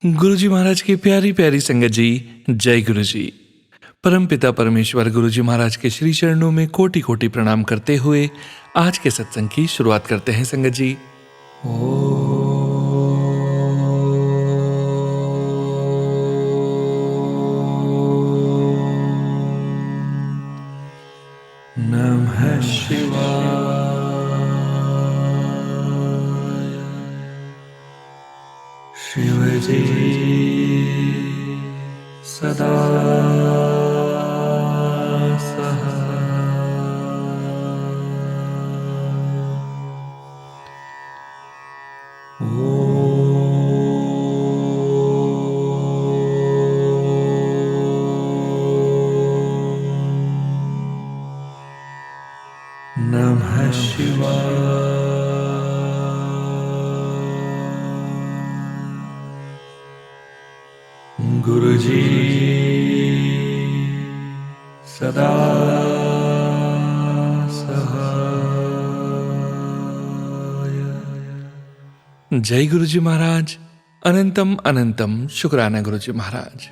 गुरु जी महाराज की प्यारी प्यारी संगत जी, जय गुरु जी। परमपिता परमेश्वर गुरु जी महाराज के श्री चरणों में कोटि कोटि प्रणाम करते हुए आज के सत्संग की शुरुआत करते हैं संगत जी। नमः शिवाय। शिव जी सदा नमः शिवाय। गुरु जी सदा सहाय। जय गुरु जी महाराज। अनंतम अनंतम शुक्राना गुरु जी महाराज।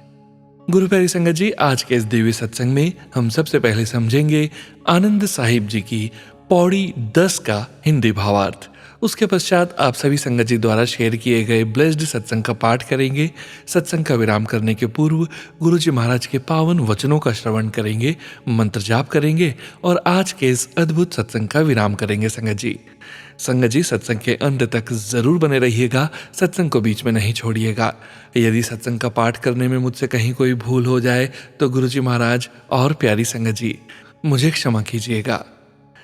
गुरु प्यारी संगत जी, आज के इस दिव्य सत्संग में हम सबसे पहले समझेंगे आनंद साहिब जी की पौड़ी 10 का हिंदी भावार्थ। उसके पश्चात आप सभी संगत जी द्वारा शेयर किए गए ब्लेस्ड सत्संग का पाठ करेंगे। सत्संग का विराम करने के पूर्व गुरु जी महाराज के पावन वचनों का श्रवण करेंगे, मंत्र जाप करेंगे और आज के इस अद्भुत सत्संग का विराम करेंगे संगत जी। संगत जी, सत्संग के अंत तक जरूर बने रहिएगा, सत्संग को बीच में नहीं छोड़िएगा। यदि सत्संग का पाठ करने में मुझसे कहीं कोई भूल हो जाए तो गुरु जी महाराज और प्यारी संगत जी मुझे क्षमा कीजिएगा।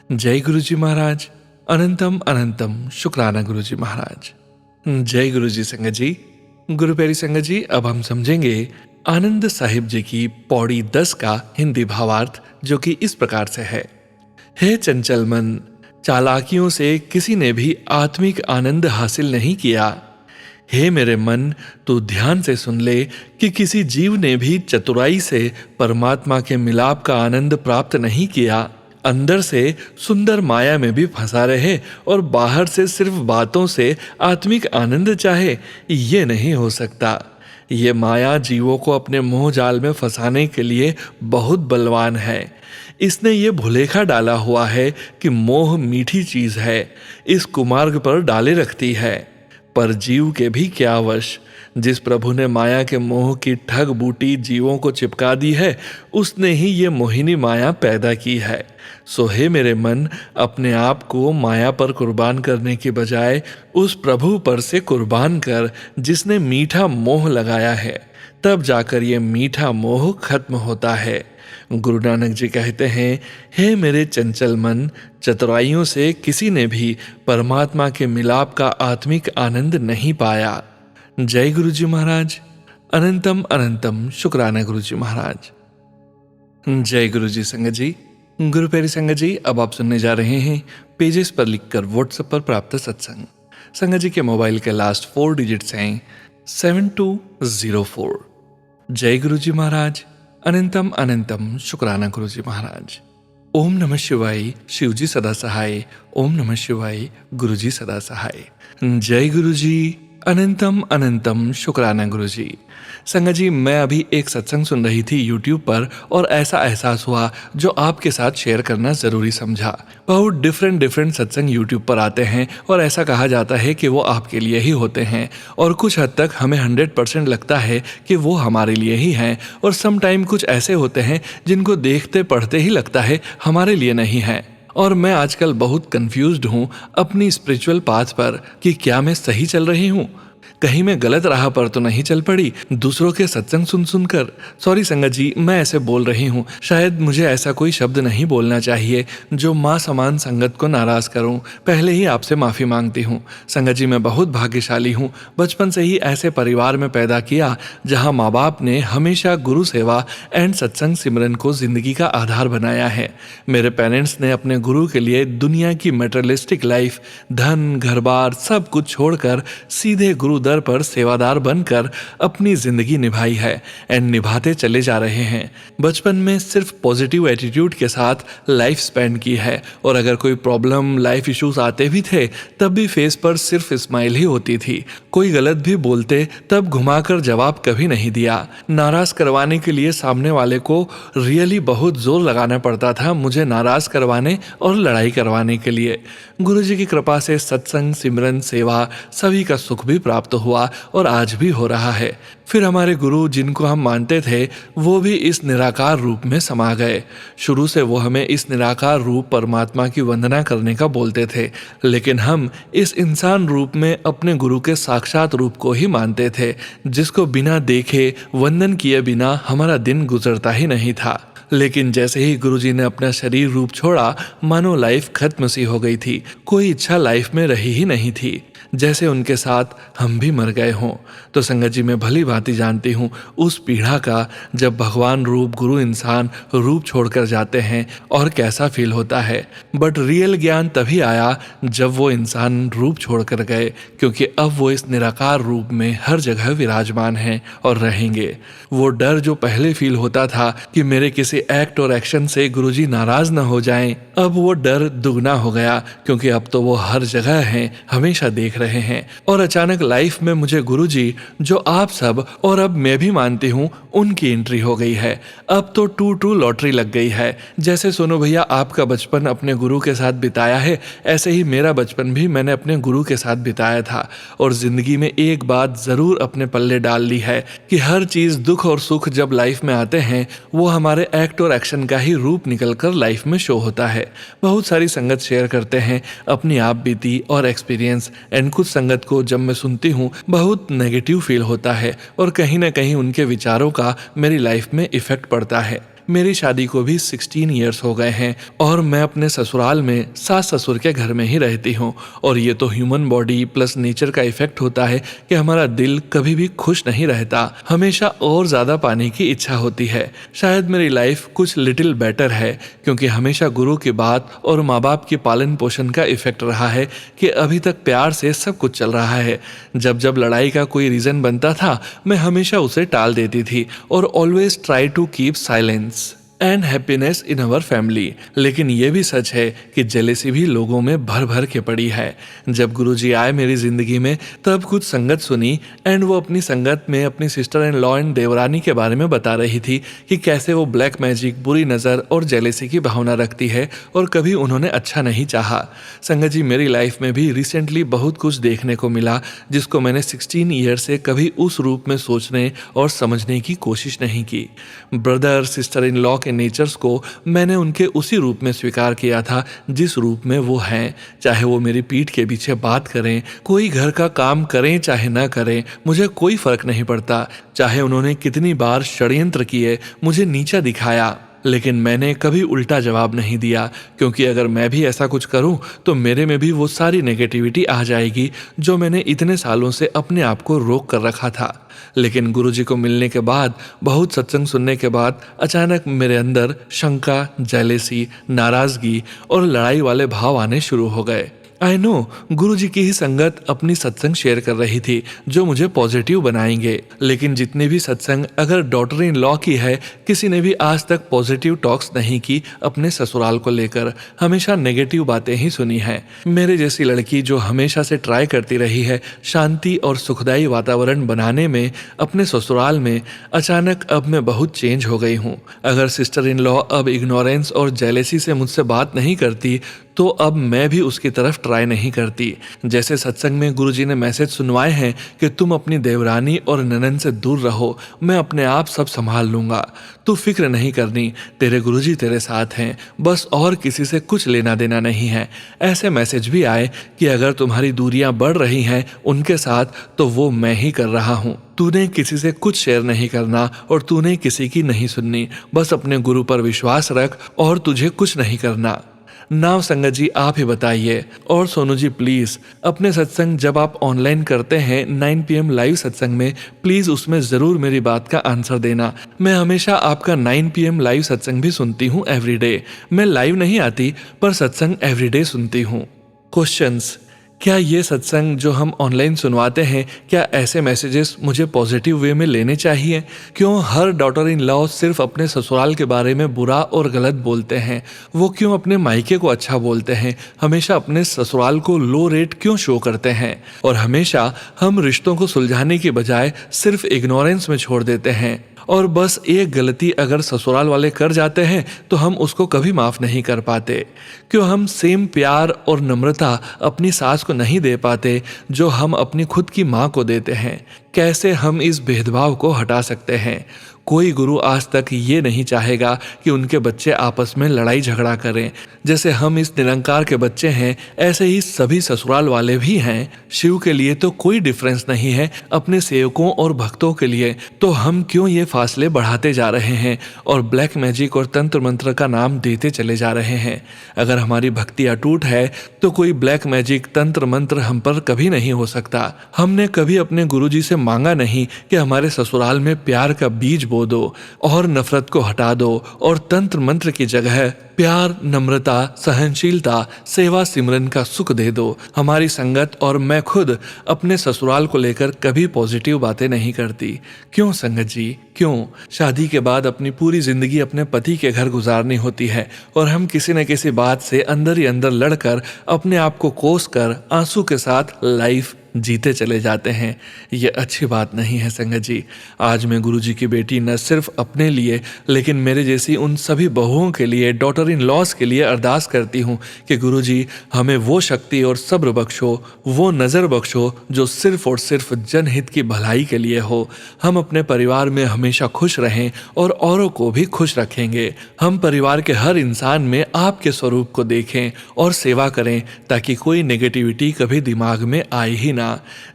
जय गुरु जी महाराज। अनंतम अनंतम शुक्राना गुरु जी महाराज। जय गुरु जी संगत जी। गुरु प्यारी संगत जी, अब हम समझेंगे आनंद साहिब जी की पौड़ी 10 का हिंदी भावार्थ, जो कि इस प्रकार से है। हे चंचल मन, चालाकियों से किसी ने भी आत्मिक आनंद हासिल नहीं किया। हे मेरे मन, तू ध्यान से सुन ले कि किसी जीव ने भी चतुराई से परमात्मा के मिलाप का आनंद प्राप्त नहीं किया। अंदर से सुंदर माया में भी फंसा रहे और बाहर से सिर्फ बातों से आत्मिक आनंद चाहे, ये नहीं हो सकता। ये माया जीवों को अपने मोह जाल में फंसाने के लिए बहुत बलवान है। इसने ये भुलेखा डाला हुआ है कि मोह मीठी चीज है, इस कुमार्ग पर डाले रखती है। पर जीव के भी क्या वश। जिस प्रभु ने माया के मोह की ठग बूटी जीवों को चिपका दी है, उसने ही ये मोहिनी माया पैदा की है। सो हे मेरे मन, अपने आप को माया पर कुर्बान करने के बजाय उस प्रभु पर से कुर्बान कर जिसने मीठा मोह लगाया है। तब जाकर ये मीठा मोह खत्म होता है। गुरु नानक जी कहते हैं, हे मेरे चंचल मन, चतुराइयों से किसी ने भी परमात्मा के मिलाप का आत्मिक आनंद नहीं पाया। जय गुरु जी महाराज। अनंतम अनंतम शुक्राना गुरु जी महाराज। जय गुरु जी संगत जी। गुरु प्यारी संगत जी, अब आप सुनने जा रहे हैं पेजेस पर लिखकर व्हाट्सएप पर प्राप्त सत्संग। संगत जी के मोबाइल के लास्ट 4 डिजिट्स हैं 7204। जय गुरु जी महाराज। अनंतम अनंतम शुक्राना गुरु जी महाराज। ओम नमः शिवाय, शिव जी सदा सहाय। ओम नमः शिवाय, गुरु जी सदा सहाय। जय गुरु जी। अनंतम अनंतम शुक्राना गुरु जी। संगत जी, मैं अभी एक सत्संग सुन रही थी YouTube पर और ऐसा एहसास हुआ जो आपके साथ शेयर करना जरूरी समझा। बहुत डिफरेंट सत्संग YouTube पर आते हैं और ऐसा कहा जाता है कि वो आपके लिए ही होते हैं, और कुछ हद तक हमें 100% लगता है कि वो हमारे लिए ही हैं, और सम टाइम कुछ ऐसे होते हैं जिनको देखते पढ़ते ही लगता है हमारे लिए नहीं है। और मैं आजकल बहुत कंफ्यूज्ड हूँ अपनी स्पिरिचुअल पाथ पर कि क्या मैं सही चल रही हूँ, कहीं मैं गलत राह पर तो नहीं चल पड़ी दूसरों के सत्संग सुन सुनकर। सॉरी संगत जी, मैं ऐसे बोल रही हूँ, शायद मुझे ऐसा कोई शब्द नहीं बोलना चाहिए जो माँ समान संगत को नाराज करूँ। पहले ही आपसे माफ़ी मांगती हूँ। संगत जी, मैं बहुत भाग्यशाली हूँ। बचपन से ही ऐसे परिवार में पैदा किया जहाँ माँ बाप ने हमेशा गुरु सेवा एंड सत्संग सिमरन को जिंदगी का आधार बनाया है। मेरे पेरेंट्स ने अपने गुरु के लिए दुनिया की मेटेरियलिस्टिक लाइफ, धन घर बार सब कुछ छोड़कर सीधे गुरु दर पर सेवादार बनकर अपनी जिंदगी निभाई है एंड निभाते चले जा रहे हैं। बचपन में सिर्फ पॉजिटिव एटीट्यूड के साथ लाइफ स्पेंड की है और अगर कोई प्रॉब्लम लाइफ इश्यूज आते भी थे तब भी फेस पर सिर्फ स्माइल ही होती थी। कोई गलत भी बोलते तब घुमाकर जवाब कभी नहीं दिया। नाराज करवाने के लिए सामने वाले को रियली बहुत जोर लगाना पड़ता था मुझे नाराज करवाने और लड़ाई करवाने के लिए। गुरुजी की कृपा से सत्संग, सिमरन, सेवा सभी का सुख भी प्राप्त हुआ और आज भी हो रहा है। फिर हमारे गुरु जिनको हम मानते थे वो भी इस निराकार रूप में समा गए। शुरू से वो हमें इस निराकार रूप परमात्मा की वंदना करने का बोलते थे, लेकिन हम इस इंसान रूप में अपने गुरु के साक्षात रूप को ही मानते थे, जिसको बिना देखे वंदन किए बिना हमारा दिन गुजरता ही नहीं था। लेकिन जैसे ही गुरुजी ने अपना शरीर रूप छोड़ा मानो लाइफ खत्म सी हो गई थी। कोई इच्छा लाइफ में रही ही नहीं थी, जैसे उनके साथ हम भी मर गए हों। तो संगत जी मैं भली भांति जानती हूँ उस पीड़ा का जब भगवान रूप गुरु इंसान रूप छोड़कर जाते हैं और कैसा फील होता है। बट रियल ज्ञान तभी आया जब वो इंसान रूप छोड़कर गए, क्योंकि अब वो इस निराकार रूप में हर जगह विराजमान हैं और रहेंगे। वो डर जो पहले फील होता था कि मेरे किसी एक्ट और एक्शन से गुरुजी नाराज न हो जाएं, अब वो डर दुगना हो गया, क्योंकि अब तो वो हर जगह हैं, हमेशा देख रहे हैं। और अचानक लाइफ में मुझे गुरुजी जो आप सब और अब मैं भी मानती हूँ उनकी एंट्री हो गई है। अब तो टू लॉटरी लग गई है। जैसे सोनू भैया आपका बचपन अपने गुरु के साथ बिताया है, ऐसे ही मेरा बचपन भी मैंने अपने गुरु के साथ बिताया था। और जिंदगी में एक बात जरूर अपने पल्ले डाल ली है कि हर चीज, दुख और सुख जब लाइफ में आते हैं वो हमारे एक्ट और एक्शन का ही रूप निकलकर लाइफ में शो होता है। बहुत सारी संगत शेयर करते हैं अपनी आप बीती और एक्सपीरियंस, एंड कुछ संगत को जब मैं सुनती हूँ बहुत नेगेटिव फील होता है और कहीं ना कहीं उनके विचारों का मेरी लाइफ में इफेक्ट पड़ता है। मेरी शादी को भी 16 इयर्स हो गए हैं और मैं अपने ससुराल में सास ससुर के घर में ही रहती हूँ। और ये तो ह्यूमन बॉडी प्लस नेचर का इफेक्ट होता है कि हमारा दिल कभी भी खुश नहीं रहता, हमेशा और ज़्यादा पाने की इच्छा होती है। शायद मेरी लाइफ कुछ लिटिल बेटर है क्योंकि हमेशा गुरु की बात और माँ बाप के पालन पोषण का इफेक्ट रहा है कि अभी तक प्यार से सब कुछ चल रहा है। जब जब लड़ाई का कोई रीज़न बनता था मैं हमेशा उसे टाल देती थी और always try to keep silence and happiness in our family. लेकिन ये भी सच है कि जेलेसी भी लोगों में भर भर के पड़ी है। जब गुरुजी आए मेरी जिंदगी में तब कुछ संगत सुनी एंड वो अपनी संगत में अपनी सिस्टर इन लॉ एंड देवरानी के बारे में बता रही थी कि कैसे वो ब्लैक मैजिक, बुरी नज़र और जेलेसी की भावना रखती है और कभी उन्होंने अच्छा नहीं चाहा। संगत जी मेरी लाइफ में भी रिसेंटली बहुत कुछ देखने को मिला जिसको मैंने 16 ईयर से कभी उस रूप में सोचने और समझने की कोशिश नहीं की। ब्रदर सिस्टर इन लॉ के नेचर्स को मैंने उनके उसी रूप में स्वीकार किया था जिस रूप में वो हैं। चाहे वो मेरी पीठ के पीछे बात करें, कोई घर का काम करें चाहे ना करें, मुझे कोई फर्क नहीं पड़ता। चाहे उन्होंने कितनी बार षड्यंत्र किए, मुझे नीचा दिखाया, लेकिन मैंने कभी उल्टा जवाब नहीं दिया, क्योंकि अगर मैं भी ऐसा कुछ करूं तो मेरे में भी वो सारी नेगेटिविटी आ जाएगी जो मैंने इतने सालों से अपने आप को रोक कर रखा था। लेकिन गुरुजी को मिलने के बाद, बहुत सत्संग सुनने के बाद अचानक मेरे अंदर शंका, जेलेसी, नाराजगी और लड़ाई वाले भाव आने शुरू हो गए। आई नो गुरुजी की ही संगत अपनी सत्संग शेयर कर रही थी जो मुझे पॉजिटिव बनाएंगे, लेकिन जितने भी सत्संग अगर डॉटर इन लॉ की है, किसी ने भी आज तक पॉजिटिव टॉक्स नहीं की अपने ससुराल को लेकर, हमेशा नेगेटिव बातें ही सुनी हैं। मेरे जैसी लड़की जो हमेशा से ट्राई करती रही है शांति और सुखदायी वातावरण बनाने में अपने ससुराल में, अचानक अब मैं बहुत चेंज हो गई हूँ। अगर सिस्टर इन लॉ अब इग्नोरेंस और जेलेसी से मुझसे बात नहीं करती तो अब मैं भी उसकी तरफ ट्राई नहीं करती। जैसे सत्संग में गुरुजी ने मैसेज सुनवाए हैं कि तुम अपनी देवरानी और ननन से दूर रहो, मैं अपने आप सब संभाल लूंगा, तू फिक्र नहीं करनी, तेरे गुरुजी तेरे साथ हैं, बस और किसी से कुछ लेना देना नहीं है। ऐसे मैसेज भी आए कि अगर तुम्हारी दूरियां बढ़ रही हैं उनके साथ तो वो मैं ही कर रहा हूँ। तूने किसी से कुछ शेयर नहीं करना और तूने किसी की नहीं सुननी, बस अपने गुरु पर विश्वास रख और तुझे कुछ नहीं करना। नाव संगत जी आप ही बताइए। और सोनू जी प्लीज़ अपने सत्संग जब आप ऑनलाइन करते हैं 9 PM लाइव सत्संग में, प्लीज़ उसमें ज़रूर मेरी बात का आंसर देना। मैं हमेशा आपका 9 PM लाइव सत्संग भी सुनती हूँ एवरीडे। मैं लाइव नहीं आती पर सत्संग एवरीडे सुनती हूँ। क्वेश्चंस: क्या ये सत्संग जो हम ऑनलाइन सुनवाते हैं, क्या ऐसे मैसेजेस मुझे पॉजिटिव वे में लेने चाहिए? क्यों हर डॉटर इन लॉ सिर्फ अपने ससुराल के बारे में बुरा और गलत बोलते हैं? वो क्यों अपने मायके को अच्छा बोलते हैं? हमेशा अपने ससुराल को लो रेट क्यों शो करते हैं? और हमेशा हम रिश्तों को सुलझाने की बजाय सिर्फ इग्नोरेंस में छोड़ देते हैं। और बस एक गलती अगर ससुराल वाले कर जाते हैं तो हम उसको कभी माफ नहीं कर पाते। क्यों हम सेम प्यार और नम्रता अपनी सास को नहीं दे पाते जो हम अपनी खुद की माँ को देते हैं? कैसे हम इस भेदभाव को हटा सकते हैं? कोई गुरु आज तक ये नहीं चाहेगा कि उनके बच्चे आपस में लड़ाई झगड़ा करें। जैसे हम इस निरंकार के बच्चे हैं, ऐसे ही सभी ससुराल वाले भी हैं। शिव के लिए तो कोई डिफरेंस नहीं है अपने सेवकों और भक्तों के लिए, तो हम क्यों ये फासले बढ़ाते जा रहे हैं और ब्लैक मैजिक और तंत्र मंत्र का नाम देते चले जा रहे हैं? अगर हमारी भक्ति अटूट है तो कोई ब्लैक मैजिक तंत्र मंत्र हम पर कभी नहीं हो सकता। हमने कभी अपने गुरुजी से मांगा नहीं कि हमारे ससुराल में प्यार का बीज बो दो और नफरत को हटा दो और तंत्र मंत्र की जगह प्यार, नम्रता, सहनशीलता, सेवा सिमरन का सुख दे दो। हमारी संगत और मैं खुद अपने ससुराल को लेकर कभी पॉजिटिव बातें नहीं करती। क्यों संगत जी, क्यों? शादी के बाद अपनी पूरी जिंदगी अपने पति के घर गुजारनी होती है और हम किसी न किसी बात से अंदर ही अंदर लड़कर अपने आप को कोस कर आंसू के साथ लाइफ जीते चले जाते हैं। ये अच्छी बात नहीं है संगत जी। आज मैं गुरुजी की बेटी न सिर्फ अपने लिए लेकिन मेरे जैसी उन सभी बहुओं के लिए, डॉटर इन लॉस के लिए अरदास करती हूँ कि गुरुजी हमें वो शक्ति और सब्र बख्शो, वो नज़र बख्शो जो सिर्फ और सिर्फ जनहित की भलाई के लिए हो। हम अपने परिवार में हमेशा खुश रहें और औरों को भी खुश रखेंगे। हम परिवार के हर इंसान में आपके स्वरूप को देखें और सेवा करें ताकि कोई नेगेटिविटी कभी दिमाग में आए ही ना।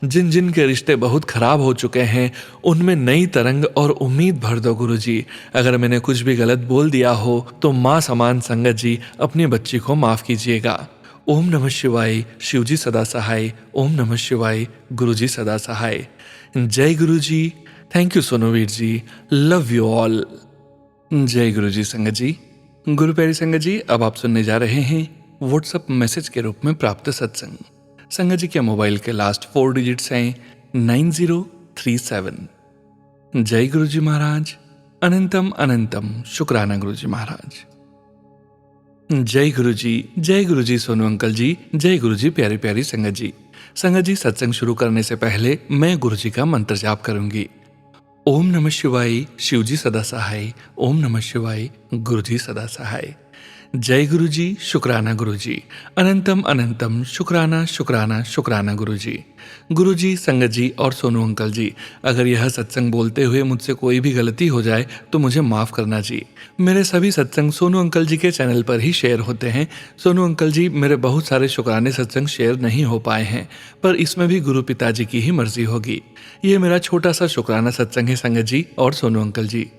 जिन जिन के रिश्ते बहुत खराब हो चुके हैं उनमें नई तरंग और उम्मीद भर दो गुरुजी। अगर मैंने कुछ भी गलत बोल दिया हो तो माँ समान संगत जी अपनी बच्ची को माफ कीजिएगा। ओम नमः शिवाय। शिवजी सदा सहाय। ओम नमः शिवाय। गुरुजी सदा सहाय। जय Guruji. Thank you Sonuveer ji. Love you all. जय गुरुजी संगत जी। गुरु प्यारी संगत जी, अब आप सुनने जा रहे हैं व्हाट्सएप मैसेज के रूप में प्राप्त सत्संग। संगत जी के मोबाइल के लास्ट 4 डिजिट्स हैं 9037। जय गुरुजी महाराज। अनंतम अनंतम शुक्राना गुरुजी महाराज। जय गुरुजी। जय गुरुजी सोनू अंकल जी। जय गुरुजी प्यारी प्यारी संगत जी। संगत जी, सत्संग शुरू करने से पहले मैं गुरुजी का मंत्र जाप करूंगी। ओम नमः शिवाय। शिवजी सदा सहाय। ओम नमः शिवाय। गुरुजी सदा सहाय। जय गुरुजी। शुक्राना गुरुजी। अनंतम अनंतम शुक्राना शुक्राना शुक्राना गुरुजी। गुरुजी, संगत जी और सोनू अंकल जी, अगर यह सत्संग बोलते हुए मुझसे कोई भी गलती हो जाए तो मुझे माफ़ करना जी। मेरे सभी सत्संग सोनू अंकल जी के चैनल पर ही शेयर होते हैं। सोनू अंकल जी, मेरे बहुत सारे शुक्राने सत्संग शेयर नहीं हो पाए हैं, पर इसमें भी गुरु पिताजी की ही मर्जी होगी। ये मेरा छोटा सा शुक्राना सत्संग है संगत जी और सोनू अंकल जी।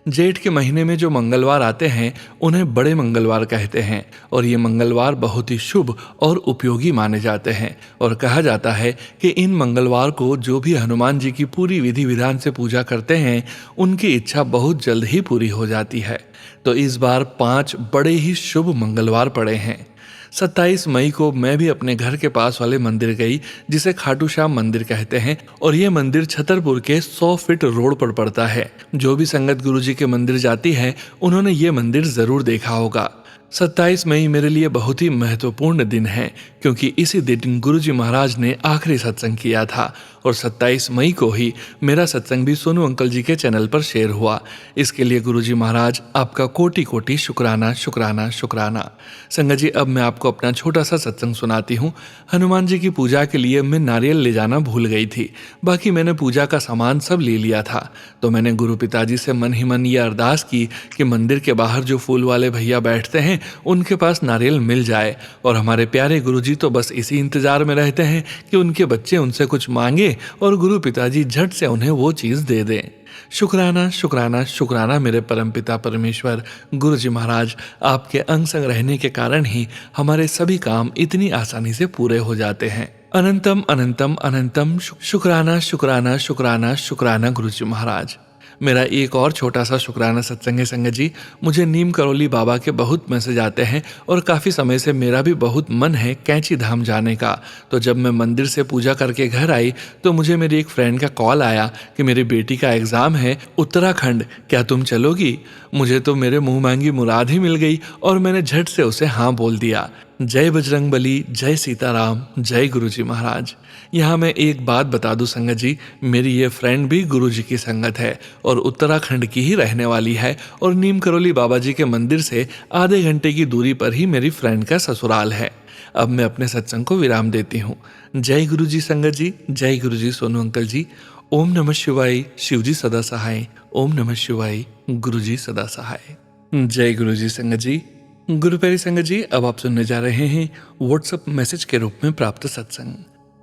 जेठ के महीने में जो मंगलवार आते हैं उन्हें बड़े मंगलवार कहते हैं और ये मंगलवार बहुत ही शुभ और उपयोगी माने जाते हैं और कहा जाता है कि इन मंगलवार को जो भी हनुमान जी की पूरी विधि विधान से पूजा करते हैं उनकी इच्छा बहुत जल्द ही पूरी हो जाती है। तो इस बार 5 बड़े ही शुभ मंगलवार पड़े हैं। 27 मई को मैं भी अपने घर के पास वाले मंदिर गई जिसे खाटू श्याम मंदिर कहते हैं और ये मंदिर छतरपुर के 100 फीट रोड पर पड़ता है। जो भी संगत गुरुजी के मंदिर जाती है उन्होंने ये मंदिर जरूर देखा होगा। 27 मई मेरे लिए बहुत ही महत्वपूर्ण दिन है क्योंकि इसी दिन गुरुजी महाराज ने आखिरी सत्संग किया था और 27 मई को ही मेरा सत्संग भी सोनू अंकल जी के चैनल पर शेयर हुआ। इसके लिए गुरुजी महाराज आपका कोटि कोटि शुक्राना शुक्राना शुक्राना। संगत जी, अब मैं आपको अपना छोटा सा सत्संग सुनाती हूँ। हनुमान जी की पूजा के लिए मैं नारियल ले जाना भूल गई थी, बाकी मैंने पूजा का सामान सब ले लिया था। तो मैंने गुरु पिताजी से मन ही मन ये अरदास की कि मंदिर के बाहर जो फूल वाले भैया बैठते हैं उनके पास नारियल मिल जाए और हमारे प्यारे गुरुजी तो बस इसी इंतजार में रहते हैं कि उनके बच्चे उनसे कुछ मांगे और गुरु पिताजी झट से उन्हें वो चीज दे दें। शुक्राना शुक्राना शुक्राना मेरे परमपिता परमेश्वर गुरुजी महाराज, आपके अंग संग रहने के कारण ही हमारे सभी काम इतनी आसानी से पूरे हो जाते हैं। अनंतम अनंतम अनंतम शुक्राना शुक्राना शुक्राना शुक्राना गुरुजी महाराज। मेरा एक और छोटा सा शुक्राना सत्संग है संगत जी। मुझे नीम करौली बाबा के बहुत मैसेज आते हैं और काफ़ी समय से मेरा भी बहुत मन है कैंची धाम जाने का। तो जब मैं मंदिर से पूजा करके घर आई तो मुझे मेरी एक फ्रेंड का कॉल आया कि मेरी बेटी का एग्ज़ाम है उत्तराखंड, क्या तुम चलोगी? मुझे तो मेरे मुँह मांगी मुराद ही मिल गई और मैंने झट से उसे हाँ बोल दिया। जय बजरंगबली, जय सीताराम, जय गुरुजी महाराज। यहाँ मैं एक बात बता दूं संगत जी, मेरी ये फ्रेंड भी गुरुजी की संगत है और उत्तराखंड की ही रहने वाली है और नीम करौली बाबा जी के मंदिर से आधे घंटे की दूरी पर ही मेरी फ्रेंड का ससुराल है। अब मैं अपने सत्संग को विराम देती हूँ। जय गुरुजी संगत जी, जय गुरुजी सोनू अंकल जी। ओम नमः शिवाय, शिवजी सदा सहाय। ओम नमः शिवाय, गुरुजी सदा सहाय। जय गुरुजी संगत जी। गुरु प्यारी संगत जी, अब आप सुनने जा रहे हैं व्हाट्सएप मैसेज के रूप में प्राप्त सत्संग।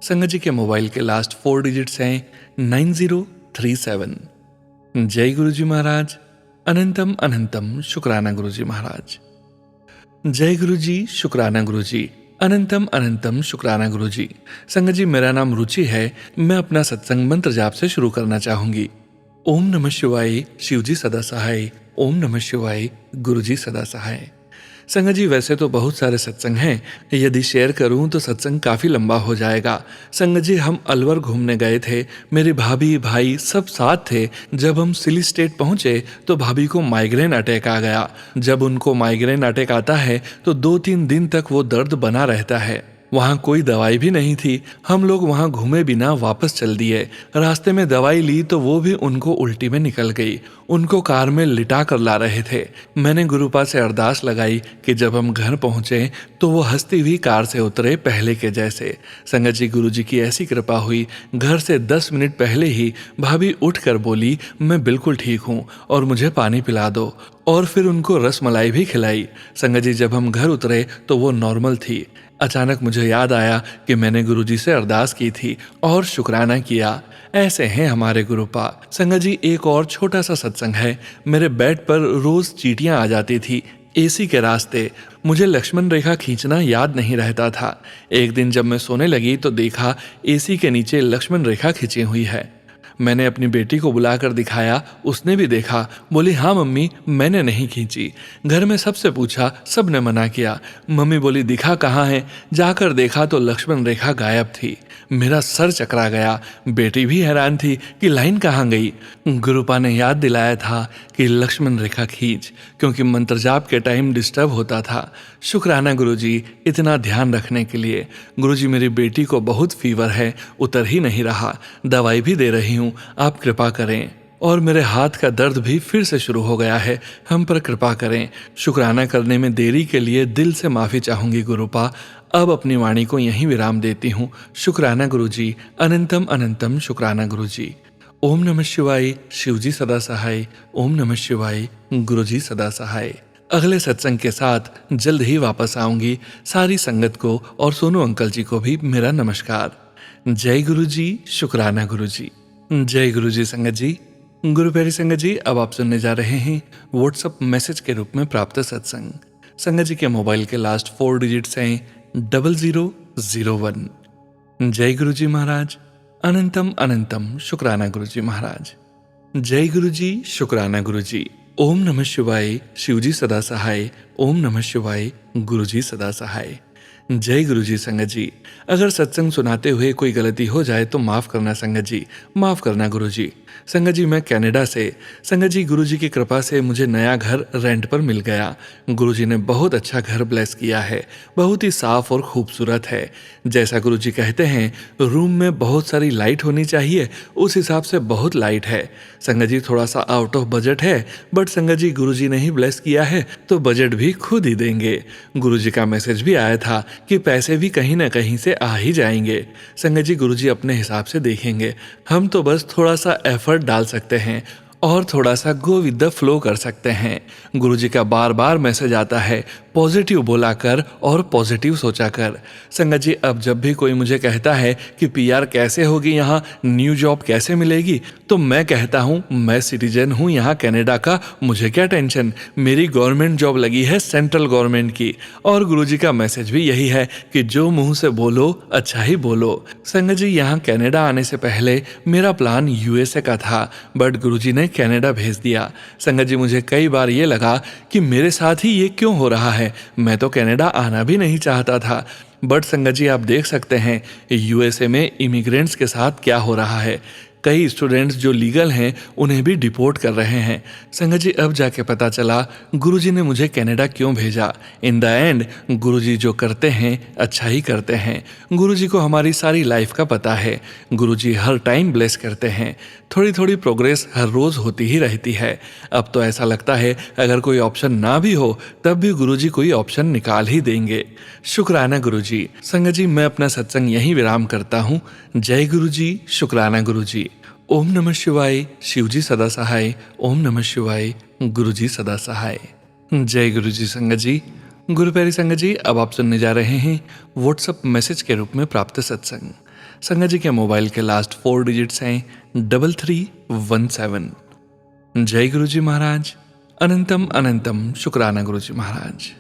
संगत जी के मोबाइल के लास्ट 4 डिजिट्स हैं 9037। जय गुरुजी महाराज, अनंतम अनंतम शुक्राना गुरुजी महाराज। जय गुरुजी, शुक्राना गुरुजी, अनंतम अनंतम शुक्राना गुरुजी। संगत जी, मेरा नाम रुचि है। मैं अपना सत्संग मंत्र जाप से शुरू करना चाहूंगी। ओम नमः शिवाय, शिवजी सदा सहाय। ओम नमः शिवाय, गुरुजी सदा सहाय। संगत जी, वैसे तो बहुत सारे सत्संग हैं, यदि शेयर करूं तो सत्संग काफ़ी लंबा हो जाएगा। संगत जी, हम अलवर घूमने गए थे, मेरी भाभी भाई सब साथ थे। जब हम सिली स्टेट पहुंचे तो भाभी को माइग्रेन अटैक आ गया। जब उनको माइग्रेन अटैक आता है तो 2-3 दिन तक वो दर्द बना रहता है। वहाँ कोई दवाई भी नहीं थी। हम लोग वहाँ घूमे बिना वापस चल दिए। रास्ते में दवाई ली तो वो भी उनको उल्टी में निकल गई। उनको कार में लिटा कर ला रहे थे। मैंने गुरुपा से अरदास लगाई कि जब हम घर पहुँचे तो वो हंसती हुई कार से उतरे पहले के जैसे। संगत जी, गुरुजी की ऐसी कृपा हुई, घर से 10 मिनट पहले ही भाभी उठ कर बोली, मैं बिल्कुल ठीक हूँ और मुझे पानी पिला दो, और फिर उनको रसमलाई भी खिलाई। संगत जी, जब हम घर उतरे तो वो नॉर्मल थी। अचानक मुझे याद आया कि मैंने गुरुजी से अरदास की थी और शुक्राना किया। ऐसे हैं हमारे गुरुपा। संगत जी, एक और छोटा सा सत्संग है। मेरे बेड पर रोज चींटियां आ जाती थी एसी के रास्ते। मुझे लक्ष्मण रेखा खींचना याद नहीं रहता था। एक दिन जब मैं सोने लगी तो देखा एसी के नीचे लक्ष्मण रेखा खींची हुई है। मैंने अपनी बेटी को बुलाकर दिखाया, उसने भी देखा। बोली, हाँ मम्मी, मैंने नहीं खींची। घर में सबसे पूछा, सबने मना किया। मम्मी बोली, दिखा कहाँ है? जाकर देखा तो लक्ष्मण रेखा गायब थी। मेरा सर चकरा गया। बेटी भी हैरान थी कि लाइन कहाँ गई। गुरुपा ने याद दिलाया था कि लक्ष्मण रेखा खींच, क्योंकि मंत्र जाप के टाइम डिस्टर्ब होता था। शुक्राना गुरुजी इतना ध्यान रखने के लिए। गुरुजी, मेरी बेटी को बहुत फीवर है, उतर ही नहीं रहा। दवाई भी दे रही हूँ, आप कृपा करें। और मेरे हाथ का दर्द भी फिर से शुरू हो गया है, हम पर कृपा करें। शुक्राना करने में देरी के लिए दिल से माफ़ी चाहूँगी गुरुपा। अब अपनी वाणी को यहीं विराम देती हूँ। शुक्राना गुरुजी, अनंतम अनंतम शुक्राना गुरुजी। ओम नमः शिवाय, शिवजी सदा सहाय। ओम नमः शिवाय, गुरुजी सदा सहाय। अगले सत्संग के साथ जल्द ही वापस आऊंगी। सारी संगत को और सोनू अंकल जी को भी मेरा नमस्कार। जय गुरुजी, शुक्राना गुरुजी। जय गुरुजी संगत जी। गुरु प्यारी संगत जी, अब आप सुनने जा रहे हैं व्हाट्सएप मैसेज के रूप में प्राप्त सत्संग। संगत जी के मोबाइल के लास्ट 4 डिजिट्स हैं 0001। जय गुरुजी महाराज, अनंतम अनंतम शुक्राना गुरुजी महाराज। जय गुरुजी, शुक्राना गुरुजी। ओम नमः शिवाय, शिवजी सदा सहाय। ओम नमः शिवाय, गुरुजी सदा सहाय। जय गुरुजी संगत जी। अगर सत्संग सुनाते हुए कोई गलती हो जाए तो माफ़ करना संगत जी, माफ़ करना गुरुजी। संगत जी, मैं कनाडा से। संगत जी, गुरुजी की कृपा से मुझे नया घर रेंट पर मिल गया। गुरुजी ने बहुत अच्छा घर ब्लेस किया है, बहुत ही साफ और खूबसूरत है। जैसा गुरुजी कहते हैं, रूम में बहुत सारी लाइट होनी चाहिए, उस हिसाब से बहुत लाइट है। संगत जी, थोड़ा सा आउट ऑफ बजट है, बट संगत जी, गुरुजी ने ही ब्लेस किया है तो बजट भी खुद ही देंगे। गुरुजी का मैसेज भी आया था कि पैसे भी कहीं ना कहीं से आ ही जाएंगे। संगत जी, गुरुजी अपने हिसाब से देखेंगे। हम तो बस थोड़ा सा एफर्ट डाल सकते हैं और थोड़ा सा गो विद द फ्लो कर सकते हैं। गुरुजी का बार बार मैसेज आता है, पॉजिटिव बोला कर और पॉजिटिव सोचा कर। संगत जी, अब जब भी कोई मुझे कहता है कि पीआर कैसे होगी, यहाँ न्यू जॉब कैसे मिलेगी, तो मैं कहता हूँ मैं सिटीजन हूँ यहाँ कनाडा का, मुझे क्या टेंशन, मेरी गवर्नमेंट जॉब लगी है सेंट्रल गवर्नमेंट की। और गुरुजी का मैसेज भी यही है कि जो मुंह से बोलो अच्छा ही बोलो। संगत जी, यहाँ कनाडा आने से पहले मेरा प्लान यूएसए का था, बट गुरुजी ने कनाडा भेज दिया। संगत जी, मुझे कई बार ये लगा कि मेरे साथ ही ये क्यों हो रहा है। मैं तो कनाडा आना भी नहीं चाहता था। बट संगत जी, आप देख सकते हैं यूएसए में इमिग्रेंट्स के साथ क्या हो रहा है। कई स्टूडेंट्स जो लीगल हैं उन्हें भी डिपोर्ट कर रहे हैं। संगत जी, अब जाके पता चला गुरुजी ने मुझे कनाडा क्यों भेजा। इन द एंड गुरुजी जो करते हैं अच्छा ही करते हैं। गुरुजी को हमारी सारी लाइफ का पता है। गुरुजी हर टाइम ब्लेस करते हैं। थोड़ी थोड़ी प्रोग्रेस हर रोज होती ही रहती है। अब तो ऐसा लगता है अगर कोई ऑप्शन ना भी हो तब भी गुरुजी कोई ऑप्शन निकाल ही देंगे। शुक्राना गुरुजी। संगत जी, मैं अपना सत्संग यहीं विराम करता हूँ। जय गुरुजी, शुक्राना गुरुजी। ओम नमः शिवाय। शिवजी सदा सहाय। ओम नमः शिवाय। गुरुजी सदा सहाय। जय गुरुजी। संगत जी, गुरु प्यारी संगत जी, अब आप सुनने जा रहे हैं व्हाट्सएप मैसेज के रूप में प्राप्त सत्संग। संगत जी के मोबाइल के लास्ट 4 डिजिट्स हैं 3317। जय गुरुजी महाराज। अनंतम अनंतम शुक्राना गुरुजी महाराज।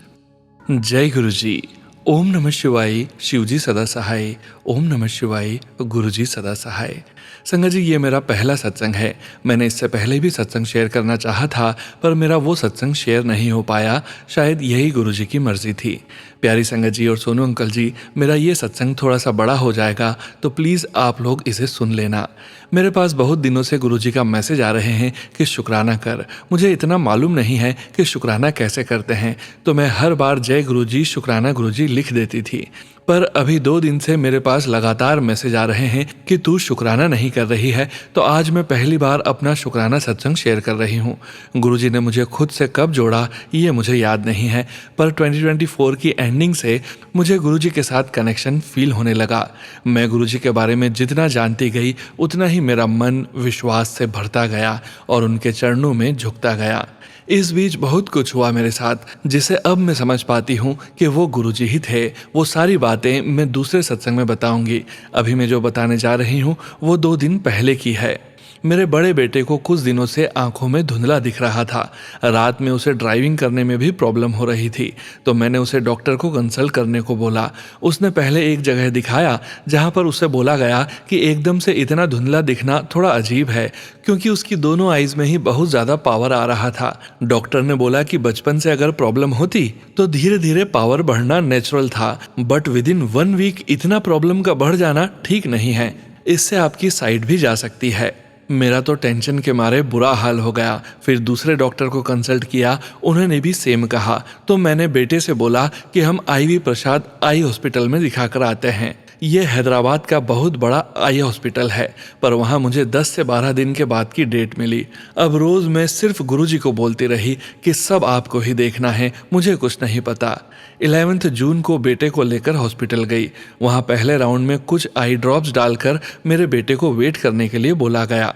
जय गुरुजी। ओम नमः शिवाय। शिवजी सदा सहाय। ओम नमः शिवाय। गुरुजी सदा सहाय। संगत जी, ये मेरा पहला सत्संग है। मैंने इससे पहले भी सत्संग शेयर करना चाहा था पर मेरा वो सत्संग शेयर नहीं हो पाया। शायद यही गुरुजी की मर्जी थी। प्यारी संगत जी और सोनू अंकल जी, मेरा ये सत्संग थोड़ा सा बड़ा हो जाएगा तो प्लीज़ आप लोग इसे सुन लेना। मेरे पास बहुत दिनों से गुरुजी का मैसेज आ रहे हैं कि शुक्राना कर। मुझे इतना मालूम नहीं है कि शुक्राना कैसे करते हैं, तो मैं हर बार जय गुरुजी, शुक्राना गुरुजी लिख देती थी। पर अभी 2 दिन से मेरे पास लगातार मैसेज आ रहे हैं कि तू शुक्राना नहीं कर रही है, तो आज मैं पहली बार अपना शुक्राना सत्संग शेयर कर रही हूँ। गुरुजी ने मुझे खुद से कब जोड़ा ये मुझे याद नहीं है, पर 2024 की एंडिंग से मुझे गुरुजी के साथ कनेक्शन फील होने लगा। मैं गुरुजी के बारे में जितना जानती गई उतना ही मेरा मन विश्वास से भरता गया और उनके चरणों में झुकता गया। इस बीच बहुत कुछ हुआ मेरे साथ जिसे अब मैं समझ पाती हूँ कि वो गुरुजी ही थे। वो सारी बातें मैं दूसरे सत्संग में बताऊंगी। अभी मैं जो बताने जा रही हूँ वो 2 दिन पहले की है। मेरे बड़े बेटे को कुछ दिनों से आंखों में धुंधला दिख रहा था। रात में उसे ड्राइविंग करने में भी प्रॉब्लम हो रही थी, तो मैंने उसे डॉक्टर को कंसल्ट करने को बोला। उसने पहले एक जगह दिखाया जहां पर उसे बोला गया कि एकदम से इतना धुंधला दिखना थोड़ा अजीब है, क्योंकि उसकी दोनों आईज में ही बहुत ज़्यादा पावर आ रहा था। डॉक्टर ने बोला कि बचपन से अगर प्रॉब्लम होती तो धीरे धीरे पावर बढ़ना नेचुरल था, बट विद इन 1 वीक इतना प्रॉब्लम का बढ़ जाना ठीक नहीं है। इससे आपकी साइट भी जा सकती है। मेरा तो टेंशन के मारे बुरा हाल हो गया। फिर दूसरे डॉक्टर को कंसल्ट किया, उन्होंने भी सेम कहा। तो मैंने बेटे से बोला कि हम IV प्रसाद आई हॉस्पिटल में दिखाकर आते हैं। ये हैदराबाद का बहुत बड़ा आई हॉस्पिटल है, पर वहाँ मुझे 10 से 12 दिन के बाद की डेट मिली। अब रोज़ मैं सिर्फ गुरुजी को बोलती रही कि सब आपको ही देखना है, मुझे कुछ नहीं पता। 11 जून को बेटे को लेकर हॉस्पिटल गई। वहाँ पहले राउंड में कुछ आई ड्रॉप्स डालकर मेरे बेटे को वेट करने के लिए बोला गया।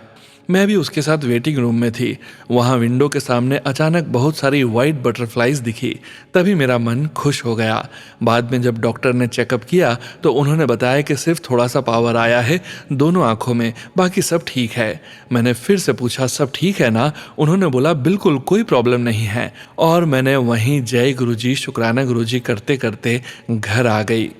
मैं भी उसके साथ वेटिंग रूम में थी। वहाँ विंडो के सामने अचानक बहुत सारी वाइट बटरफ्लाइज दिखी। तभी मेरा मन खुश हो गया। बाद में जब डॉक्टर ने चेकअप किया तो उन्होंने बताया कि सिर्फ थोड़ा सा पावर आया है दोनों आंखों में, बाकी सब ठीक है। मैंने फिर से पूछा सब ठीक है ना? उन्होंने बोला बिल्कुल कोई प्रॉब्लम नहीं है। और मैंने वहीं जय गुरुजी, शुक्राना गुरुजी करते करते घर आ गई।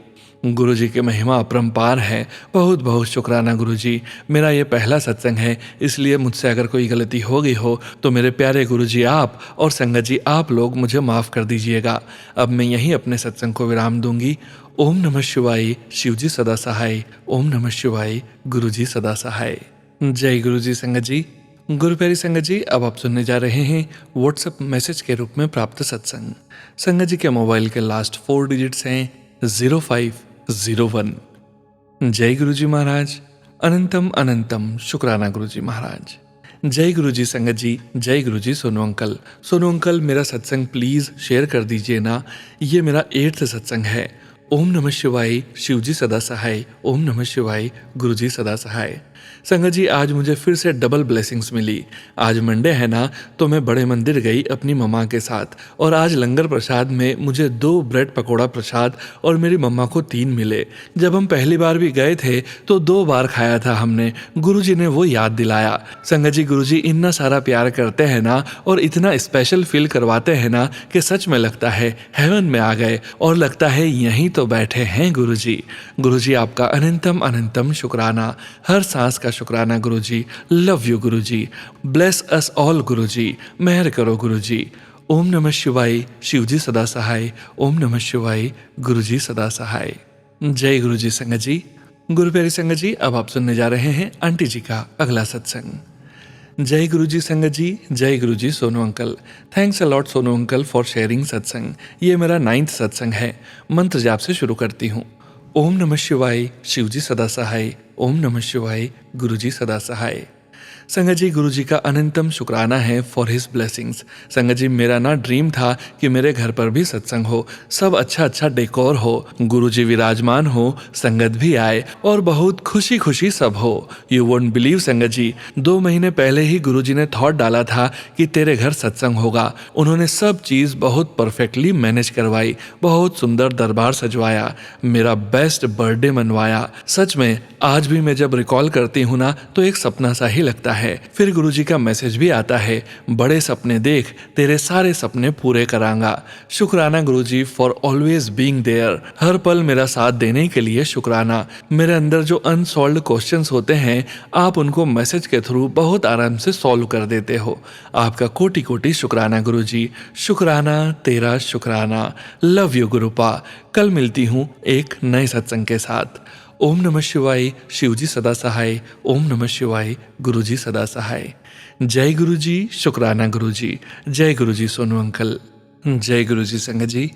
गुरुजी की महिमा अपरंपार है। बहुत बहुत शुक्राना गुरुजी। मेरा ये पहला सत्संग है, इसलिए मुझसे अगर कोई गलती हो गई हो तो मेरे प्यारे गुरुजी आप और संगत जी आप लोग मुझे माफ़ कर दीजिएगा। अब मैं यहीं अपने सत्संग को विराम दूंगी। ओम नमः शिवाय। शिवजी सदा सहाय। ओम नमः शिवाय। गुरुजी सदा सहाय। जय गुरुजी। संगत जी, गुरु प्यारी संगत जी, अब आप सुनने जा रहे हैं व्हाट्सएप मैसेज के रूप में प्राप्त सत्संग। संगत जी के मोबाइल के लास्ट 4 डिजिट्स हैं 0501। जय गुरुजी महाराज। अनंतम अनंतम शुक्राना गुरुजी महाराज। जय गुरुजी संगत जी। जय गुरुजी सोनू अंकल। सोनू अंकल, मेरा सत्संग प्लीज़ शेयर कर दीजिए ना। ये मेरा 8th सत्संग है। ओम नमः शिवाय। शिवजी सदा सहाय। ओम नमः शिवाय। गुरुजी सदा सहाय। संगत जी, आज मुझे फिर से डबल ब्लेसिंग्स मिली। आज मंडे है ना, तो मैं बड़े मंदिर गई अपनी मम्मा के साथ, और आज लंगर प्रसाद में मुझे 2 ब्रेड पकोड़ा प्रसाद और मेरी मम्मा को 3 मिले। जब हम पहली बार भी गए थे तो 2 बार खाया था हमने। गुरुजी ने वो याद दिलाया। संगत जी, गुरुजी इतना सारा प्यार करते हैं ना और इतना स्पेशल फील करवाते हैं ना कि सच में लगता है हेवन में आ गए और लगता है यहीं तो बैठे हैं गुरुजी। गुरुजी आपका अनंतम अनंतम शुक्राना। हर सांस अरदास का शुक्राना Guruji. Love you Guruji. Bless us all Guruji. मेहर करो गुरुजी। ओम नमः शिवाय। शिवजी सदा सहाय। ओम नमः शिवाय। गुरुजी सदा सहाय। जय गुरुजी संगत जी। गुरु प्यारी संगत जी, अब आप सुनने जा रहे हैं आंटी जी का अगला सत्संग। जय गुरुजी संगत जी। जय Guruji Sonu uncle. Thanks a lot Sonu uncle for sharing satsang. ये मेरा 9th सत्संग है। मंत्र जाप से शुरू करती हूँ। ओम नमः शिवाय। शिवजी सदा सहाय। ओम नमः शिवाय। गुरुजी सदा सहाय। संगत जी, गुरु जी का अनंतम शुक्राना है फॉर हिज ब्लेसिंग्स। संगत जी, मेरा ना ड्रीम था कि मेरे घर पर भी सत्संग हो, सब अच्छा अच्छा डेकोर हो, गुरु जी विराजमान हो, संगत भी आए और बहुत खुशी खुशी सब हो। यू वोंट बिलीव संगत जी, 2 महीने पहले ही गुरु जी ने थॉट डाला था कि तेरे घर सत्संग होगा। उन्होंने सब चीज बहुत परफेक्टली मैनेज करवाई, बहुत सुंदर दरबार सजवाया, मेरा बेस्ट बर्थडे मनवाया। सच में आज भी मैं जब रिकॉल करती हूँ ना तो एक सपना सा ही लगता है। फिर गुरुजी का मैसेज भी आता है, बड़े सपने देख, तेरे सारे सपने पूरे करांगा। शुक्राना गुरुजी फॉर ऑलवेज बीइंग देयर। हर पल मेरा साथ देने के लिए शुक्राना। मेरे अंदर जो अनसॉल्व्ड क्वेश्चंस होते हैं, आप उनको मैसेज के थ्रू बहुत आराम से सॉल्व कर देते हो। आपका कोटि कोटि शुक्राना गुरुजी। शुक्राना तेरा शुक्राना। Love you गुरुपा। कल मिलती हूँ एक नए सत्संग के साथ। ओम नमः शिवाय। शिवजी सदा सहाय। ओम नमः शिवाय। गुरुजी सदा सहाय। जय गुरुजी। शुक्राना गुरुजी। जय गुरुजी सोनू अंकल। जय गुरुजी संगत जी।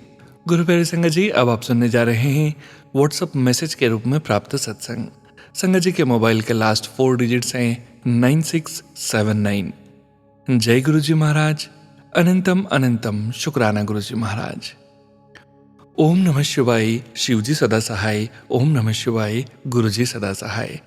गुरु प्यारे संगत जी, अब आप सुनने जा रहे हैं व्हाट्सएप मैसेज के रूप में प्राप्त सत्संग। संगत जी के मोबाइल के लास्ट 4 डिजिट्स हैं 9679। जय गुरुजी महाराज। अनंतम अनंतम शुक्राना गुरुजी महाराज। ओम नमः शिवाय। शिवजी सदा सहाय। ओम नमः शिवाय। गुरुजी सदा सहाय।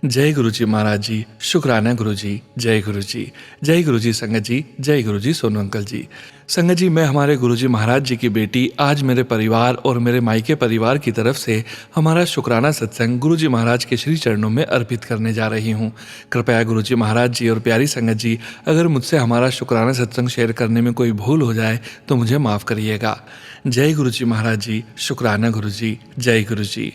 जय गुरुजी महाराज जी। शुक्राना गुरुजी। जय गुरुजी। जय गुरुजी संगत जी। जय गुरुजी सोनू अंकल जी। संगत जी, मैं हमारे गुरुजी महाराज जी की बेटी आज मेरे परिवार और मेरे मायके परिवार की तरफ से हमारा शुक्राना सत्संग गुरुजी महाराज के श्री चरणों में अर्पित करने जा रही हूँ। कृपया गुरुजी महाराज जी और प्यारी संगत जी, अगर मुझसे हमारा शुक्राना सत्संग शेयर करने में कोई भूल हो जाए तो मुझे माफ़ करिएगा। जय गुरुजी महाराज जी। शुक्राना गुरुजी। जय गुरुजी।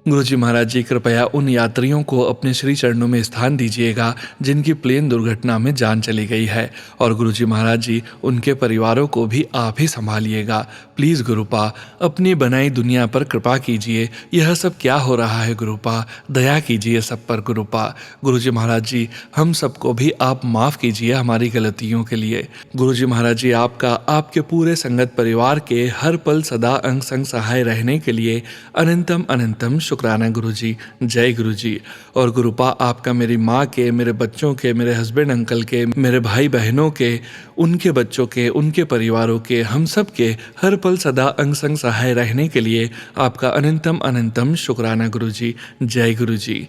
गुरुजी महाराज जी, कृपया उन यात्रियों को अपने श्री चरणों में स्थान दीजिएगा जिनकी प्लेन दुर्घटना में जान चली गई है, और गुरुजी महाराज जी उनके परिवारों को भी आप ही संभालिएगा। प्लीज़ गुरुपा, अपनी बनाई दुनिया पर कृपा कीजिए। यह सब क्या हो रहा है गुरुपा, दया कीजिए सब पर गुरुपा। गुरुजी महाराज जी, हम सबको भी आप माफ़ कीजिए हमारी गलतियों के लिए। गुरुजी महाराज जी, आपका आपके पूरे संगत परिवार के हर पल सदा अंग संग सहाय रहने के लिए अनंतम अनंतम शुक्राना गुरुजी। जय गुरुजी। और गुरुपा, आपका मेरी माँ के, मेरे बच्चों के, मेरे हस्बैंड अंकल के, मेरे भाई बहनों के, उनके बच्चों के, उनके परिवारों के, हम सब के हर पल सदा अंग संग सहाय रहने के लिए आपका अनंतम अनंतम शुक्राना गुरुजी। जय गुरुजी।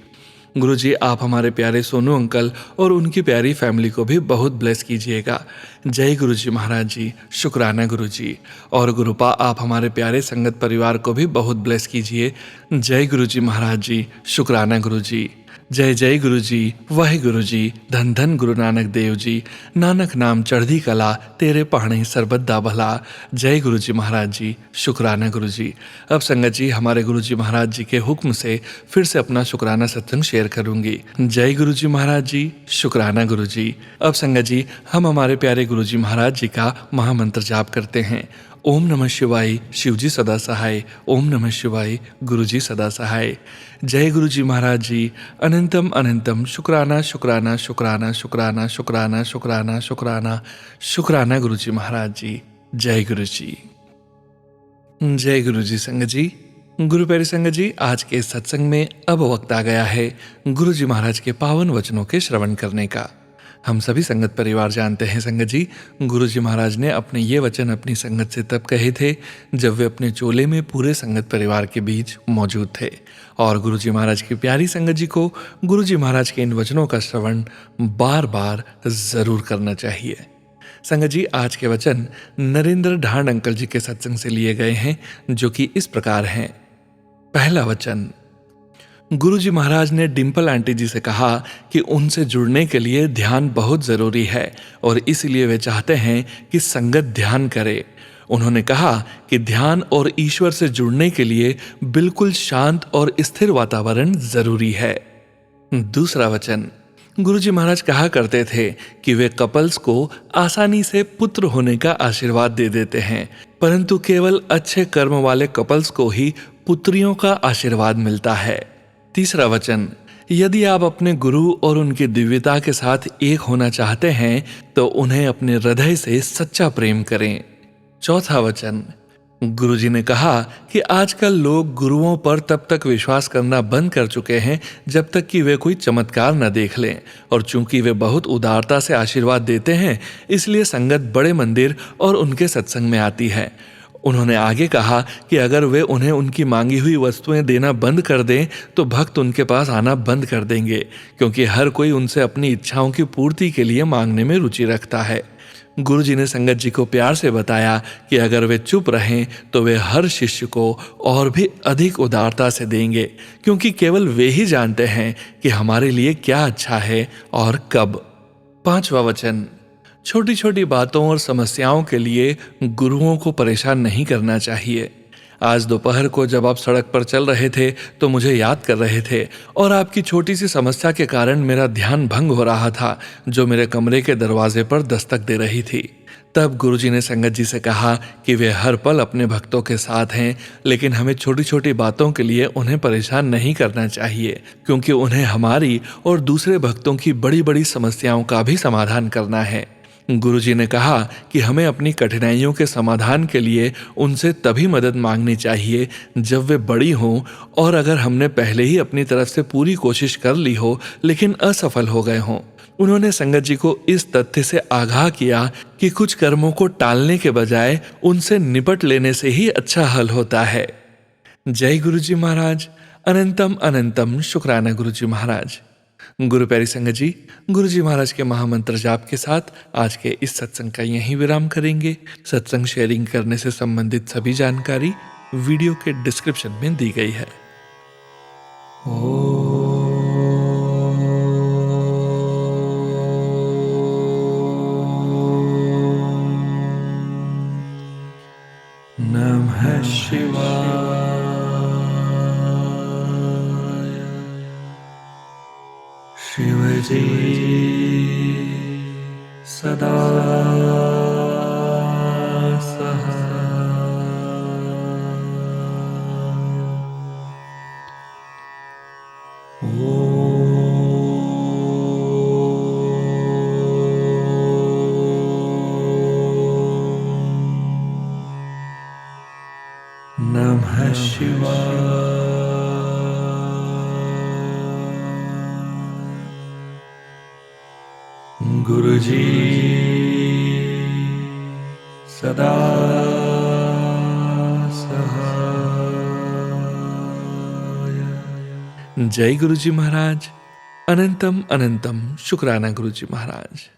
गुरुजी, आप हमारे प्यारे सोनू अंकल और उनकी प्यारी फैमिली को भी बहुत ब्लेस कीजिएगा। जय गुरुजी महाराज जी। शुक्राना गुरुजी। और गुरुपा, आप हमारे प्यारे संगत परिवार को भी बहुत ब्लेस कीजिए। जय गुरुजी महाराज जी। शुक्राना गुरुजी। जय जय गुरु जी। वाहे गुरु जी। धन धन गुरु नानक देव जी। नानक नाम चढ़दी कला, तेरे पहाड़े सरबत दा भला। जय गुरु जी महाराज जी। शुक्राना गुरु जी। अब संगत जी, हमारे गुरु जी महाराज जी के हुक्म से फिर से अपना शुक्राना सत्संग शेयर करूंगी। जय गुरु जी महाराज जी। शुक्राना गुरु जी। अब संगत जी, हम हमारे प्यारे गुरु जी महाराज जी का महामंत्र जाप करते हैं। ओम नमः शिवाय। शिवजी सदा सहाय। ओम नमः शिवाय। गुरुजी सदा सहाय। जय गुरुजी महाराज जी। अनंतम अनंतम शुक्राना शुक्राना शुक्राना शुक्राना शुक्राना शुक्राना शुक्राना शुक्राना गुरुजी महाराज जी। जय गुरुजी। जय गुरुजी संगत जी। गुरु प्यारी संगत जी, आज के इस सत्संग में अब वक्त आ गया है गुरुजी महाराज के पावन वचनों के श्रवण करने का। हम सभी संगत परिवार जानते हैं संगत जी, गुरुजी महाराज ने अपने ये वचन अपनी संगत से तब कहे थे जब वे अपने चोले में पूरे संगत परिवार के बीच मौजूद थे। और गुरुजी महाराज की प्यारी संगत जी को गुरुजी महाराज के इन वचनों का श्रवण बार बार जरूर करना चाहिए। संगत जी, आज के वचन नरेंद्र ढांड अंकल जी के सत्संग से लिए गए हैं, जो कि इस प्रकार हैं। पहला वचन। गुरुजी महाराज ने डिम्पल आंटी जी से कहा कि उनसे जुड़ने के लिए ध्यान बहुत जरूरी है और इसलिए वे चाहते हैं कि संगत ध्यान करे। उन्होंने कहा कि ध्यान और ईश्वर से जुड़ने के लिए बिल्कुल शांत और स्थिर वातावरण जरूरी है। दूसरा वचन, गुरुजी महाराज कहा करते थे कि वे कपल्स को आसानी से पुत्र होने का आशीर्वाद दे देते हैं, परंतु केवल अच्छे कर्म वाले कपल्स को ही पुत्रियों का आशीर्वाद मिलता है। तीसरा वचन, यदि आप अपने गुरु और उनकी दिव्यता के साथ एक होना चाहते हैं तो उन्हें अपने हृदय से सच्चा प्रेम करें। चौथा वचन, गुरुजी ने कहा कि आजकल लोग गुरुओं पर तब तक विश्वास करना बंद कर चुके हैं जब तक कि वे कोई चमत्कार न देख लें, और चूंकि वे बहुत उदारता से आशीर्वाद देते हैं इसलिए संगत बड़े मंदिर और उनके सत्संग में आती है। उन्होंने आगे कहा कि अगर वे उन्हें उनकी मांगी हुई वस्तुएं देना बंद कर दें तो भक्त उनके पास आना बंद कर देंगे, क्योंकि हर कोई उनसे अपनी इच्छाओं की पूर्ति के लिए मांगने में रुचि रखता है। गुरुजी ने संगत जी को प्यार से बताया कि अगर वे चुप रहें तो वे हर शिष्य को और भी अधिक उदारता से देंगे, क्योंकि केवल वे ही जानते हैं कि हमारे लिए क्या अच्छा है और कब। पांचवा वचन, छोटी छोटी बातों और समस्याओं के लिए गुरुओं को परेशान नहीं करना चाहिए। आज दोपहर को जब आप सड़क पर चल रहे थे तो मुझे याद कर रहे थे और आपकी छोटी सी समस्या के कारण मेरा ध्यान भंग हो रहा था, जो मेरे कमरे के दरवाजे पर दस्तक दे रही थी। तब गुरुजी ने संगत जी से कहा कि वे हर पल अपने भक्तों के साथ हैं, लेकिन हमें छोटी छोटी बातों के लिए उन्हें परेशान नहीं करना चाहिए, क्योंकि उन्हें हमारी और दूसरे भक्तों की बड़ी बड़ी समस्याओं का भी समाधान करना है। गुरुजी ने कहा कि हमें अपनी कठिनाइयों के समाधान के लिए उनसे तभी मदद मांगनी चाहिए जब वे बड़ी हों, और अगर हमने पहले ही अपनी तरफ से पूरी कोशिश कर ली हो लेकिन असफल हो गए हों। उन्होंने संगत जी को इस तथ्य से आगाह किया कि कुछ कर्मों को टालने के बजाय उनसे निपट लेने से ही अच्छा हल होता है। जय गुरुजी महाराज। अनंतम अनंतम शुक्राना गुरुजी महाराज। गुरु प्यारी संगत जी, गुरुजी महाराज के महामंत्र जाप के साथ आज के इस सत्संग का यहीं विराम करेंगे। सत्संग शेयरिंग करने से संबंधित सभी जानकारी वीडियो के डिस्क्रिप्शन में दी गई है। नमः शिवाय। शिवजी सदा सहाय। नमः शिवाय। गुरुजी सदा सहाय। जय गुरुजी महाराज। अनंतम अनंतम शुक्राना गुरुजी महाराज।